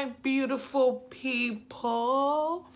my beautiful people.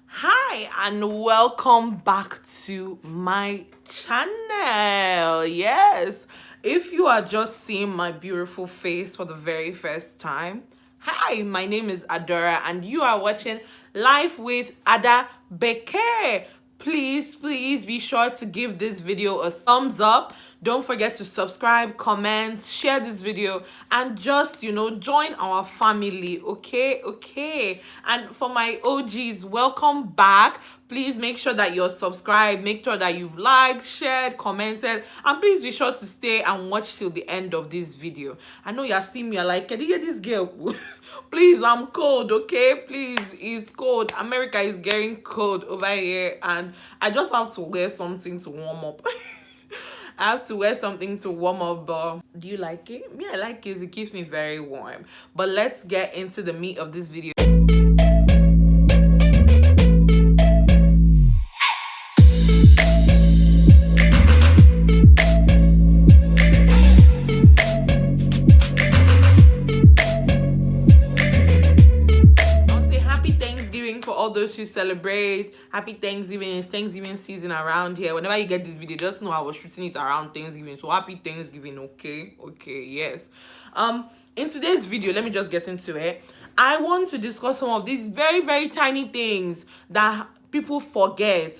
Hi and welcome back to my channel. Yes, if you are just seeing my beautiful face for the very first time, hi, my name is Adora and you are watching Life with Ada Beke. Please be sure to give this video a thumbs up. Don't forget to subscribe, comment, share this video, and just join our family. Okay. And for my OGs, welcome back. Please make sure that you're subscribed, make sure that you've liked, shared, commented, and please be sure to stay and watch till the end of this video. I know you're seeing me, you're like, can you hear this girl? Please, I'm cold, okay? Please, it's cold. America is getting cold over here, and I just have to wear something to warm up. I have to wear something to warm up, but do you like it? Me, I like it. It keeps me very warm. But let's get into the meat of this video. For all those who celebrate, happy Thanksgiving. It's Thanksgiving season around here. Whenever you get this video, just know I was shooting it around Thanksgiving, so happy Thanksgiving. Okay, yes. In today's video, let me just get into it. I want to discuss some of these very tiny things that people forget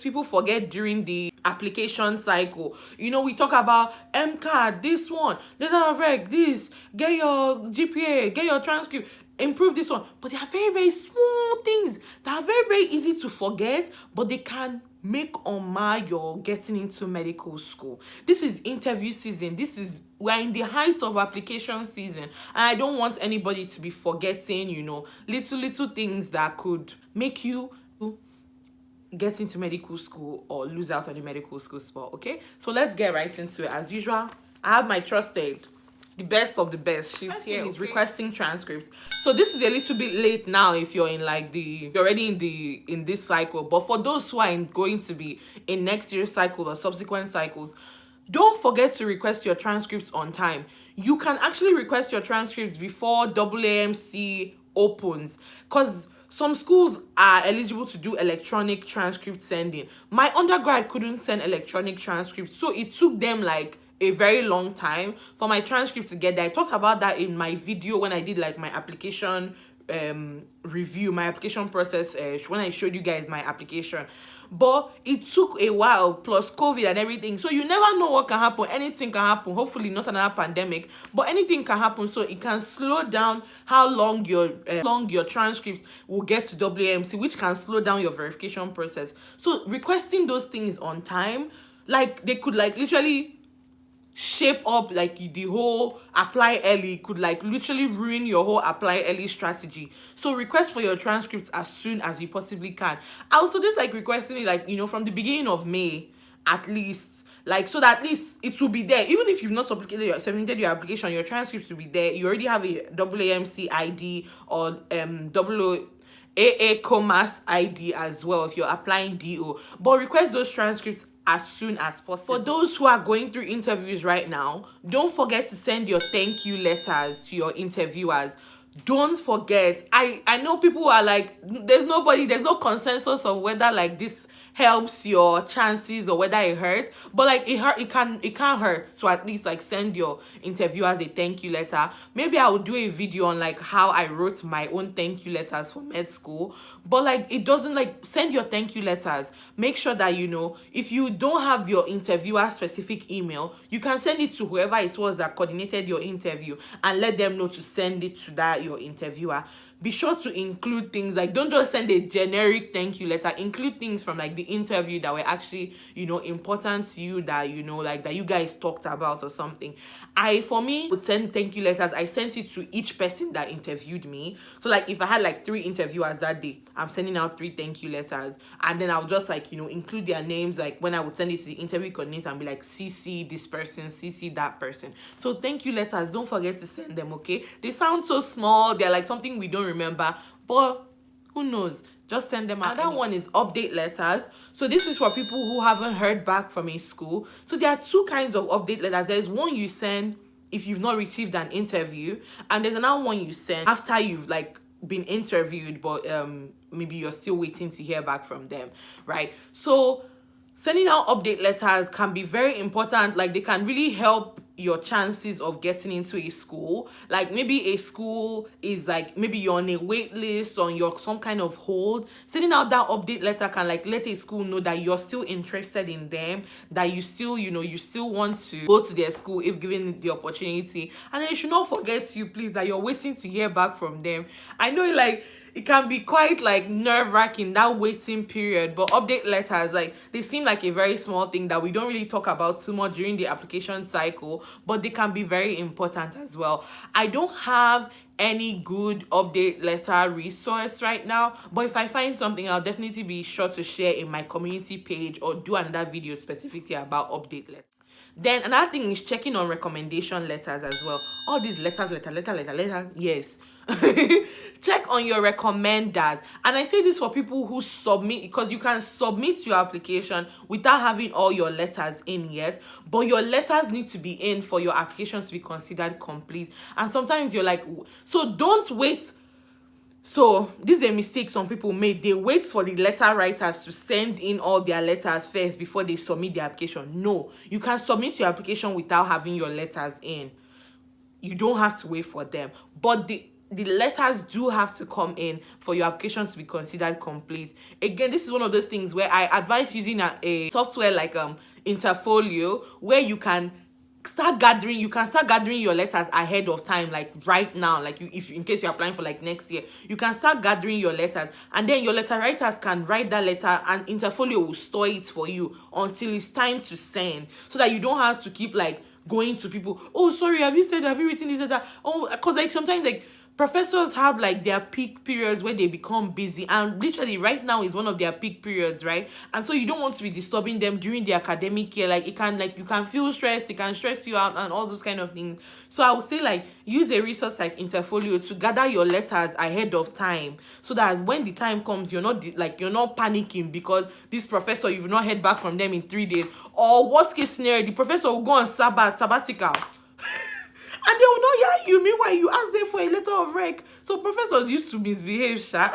during the application cycle. We talk about amcas, this one, letter of reg, this, get your GPA, get your transcript, improve this one. But they are very small things that are very easy to forget, but they can make or mar your getting into medical school. This is interview season. We're in the height of application season, and I don't want anybody to be forgetting little things that could make you get into medical school or lose out on the medical school spot. Okay, so let's get right into it. As usual, I have my trusted, the best of the best. She's here. Is requesting transcripts. So this is a little bit late now if you're in you're already in this cycle. But for those who are going to be in next year's cycle or subsequent cycles, don't forget to request your transcripts on time. You can actually request your transcripts before AAMC opens, because some schools are eligible to do electronic transcript sending. My undergrad couldn't send electronic transcripts, so it took them a very long time for my transcript to get there. I talked about that in my video when I did my application review, my application process, when I showed you guys my application. But it took a while, plus COVID and everything, so you never know what can happen. Anything can happen. Hopefully not another pandemic, but anything can happen. So it can slow down how long your transcripts will get to WAMC, which can slow down your verification process. So requesting those things on time, they could literally shape up the whole apply early, could literally ruin your whole apply early strategy. So request for your transcripts as soon as you possibly can. I also just requesting it from the beginning of May at least, so that at least it will be there. Even if you've not submitted your application, your transcripts will be there. You already have a AAMC ID or aacomas ID as well if you're applying DO. But request those transcripts as soon as possible. For those who are going through interviews right now, don't forget to send your thank you letters to your interviewers. Don't forget. I know people are there's no consensus of whether this helps your chances or whether it hurts, but it can't hurt to at least send your interviewers a thank you letter. Maybe I will do a video on how I wrote my own thank you letters for med school, but it doesn't send your thank you letters. Make sure that if you don't have your interviewer specific email, you can send it to whoever it was that coordinated your interview and let them know to send it to your interviewer. Be sure to include things don't just send a generic thank you letter. Include things from the interview that were actually important to you, that that you guys talked about or something. For me would send thank you letters. I sent it to each person that interviewed me. So if I had 3 interviewers that day, I'm sending out 3 thank you letters, and then I'll just include their names when I would send it to the interview coordinator and be CC this person, CC that person. So thank you letters, don't forget to send them. Okay, they sound so small, they're something we don't remember, but who knows, just send them out. Another one is update letters. So this is for people who haven't heard back from a school. So there are 2 kinds of update letters. There's one you send if you've not received an interview, and there's another one you send after you've been interviewed, but maybe you're still waiting to hear back from them, right? So sending out update letters can be very important. Like, they can really help your chances of getting into a school. Like, maybe a school is like, maybe you're on a wait list or you're some kind of hold. Sending out that update letter can like let a school know that you're still interested in them, that you still, you still want to go to their school if given the opportunity. And then you should not forget you, please, that you're waiting to hear back from them. I know, like, it can be quite like nerve-wracking, that waiting period, but update letters, like, they seem like a very small thing that we don't really talk about too much during the application cycle, but they can be very important as well. I don't have any good update letter resource right now, but if I find something, I'll definitely be sure to share in my community page or do another video specifically about update letters. Then another thing is checking on recommendation letters as well. All these letter, yes. Check on your recommenders. And I say this for people who submit, because you can submit your application without having all your letters in yet, but your letters need to be in for your application to be considered complete. And sometimes you're like, so don't wait. So this is a mistake some people made. They wait for the letter writers to send in all their letters first before they submit the application. No, you can submit your application without having your letters in. You don't have to wait for them, but the letters do have to come in for your application to be considered complete. Again, this is one of those things where I advise using a software like Interfolio, where you can start gathering your letters ahead of time, like right now. Like, if in case you're applying for like next year, you can start gathering your letters, and then your letter writers can write that letter, and Interfolio will store it for you until it's time to send, so that you don't have to keep like going to people, oh sorry, have you written this letter? Oh, because like sometimes like professors have like their peak periods where they become busy, and literally right now is one of their peak periods, right? And so you don't want to be disturbing them during the academic year. Like, it can, like, you can feel stressed, it can stress you out and all those kind of things. So I would say, like, use a resource like Interfolio to gather your letters ahead of time, so that when the time comes, you're not panicking because this professor, you've not heard back from them in 3 days, or worst case scenario, the professor will go on sabbatical. And they will not hear you. Meanwhile, you ask them for a letter of rec. So professors used to misbehave, sha.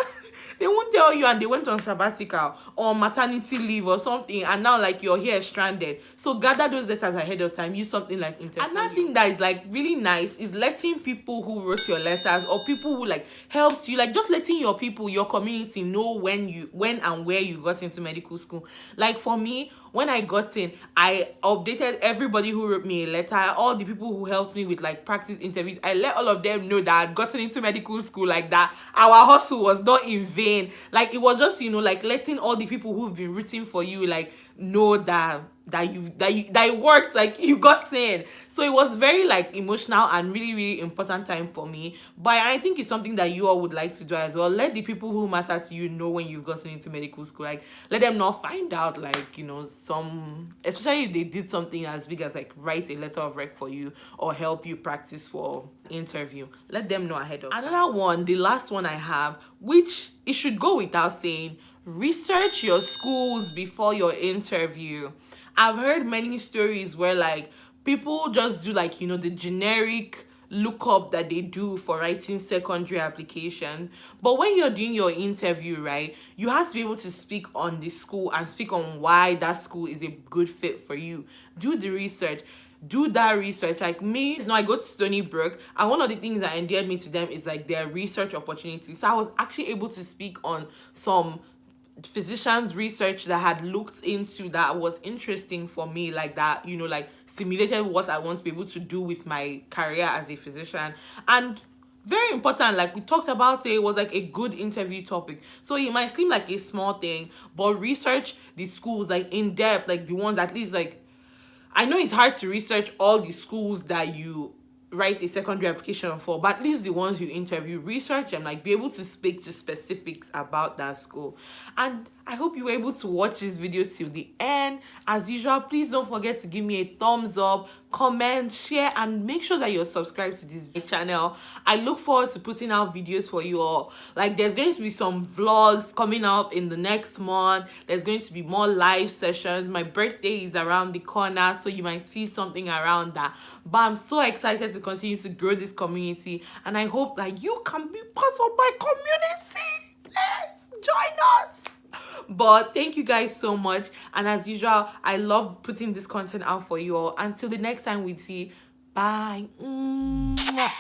They won't tell you, and they went on sabbatical or maternity leave or something, and now like you're here stranded. So gather those letters ahead of time. Use something like Interfolio. Another thing that is like really nice is letting people who wrote your letters, or people who like helped you, like just letting your people, your community know when and where you got into medical school. Like for me, when I got in, I updated everybody who wrote me a letter, all the people who helped me with like practice interviews. I let all of them know that I'd gotten into medical school, like that our hustle was not in vain. Like, it was just, like letting all the people who've been rooting for you, like, know that it worked, like you got in. So it was very like emotional and really, really important time for me. But I think it's something that you all would like to do as well. Let the people who matter to you know when you've gotten into medical school. Like, let them not find out, like, especially if they did something as big as like write a letter of rec for you or help you practice for interview. Let them know ahead of time. Another one, the last one I have, which it should go without saying, research your schools before your interview. I've heard many stories where like people just do like, the generic lookup that they do for writing secondary applications. But when you're doing your interview, right, you have to be able to speak on the school and speak on why that school is a good fit for you. Do the research. Do that research. Like me, I go to Stony Brook, and one of the things that endeared me to them is like their research opportunities. So I was actually able to speak on some physicians' research that had looked into that was interesting for me, like that, like simulated what I want to be able to do with my career as a physician. And very important, like we talked about, it was like a good interview topic. So it might seem like a small thing, but research the schools like in depth, like the ones at least, like, I know it's hard to research all the schools that you write a secondary application for, but at least the ones you interview, research them, like be able to speak to specifics about that school. And I hope you were able to watch this video till the end. As usual, please don't forget to give me a thumbs up, comment, share, and make sure that you're subscribed to this channel. I look forward to putting out videos for you all. Like, there's going to be some vlogs coming up in the next month. There's going to be more live sessions. My birthday is around the corner, so you might see something around that. But I'm so excited to continue to grow this community, and I hope that you can be part of my community. Please join us. But thank you guys so much, and as usual, I love putting this content out for you all. Until the next time we see, bye. Mwah.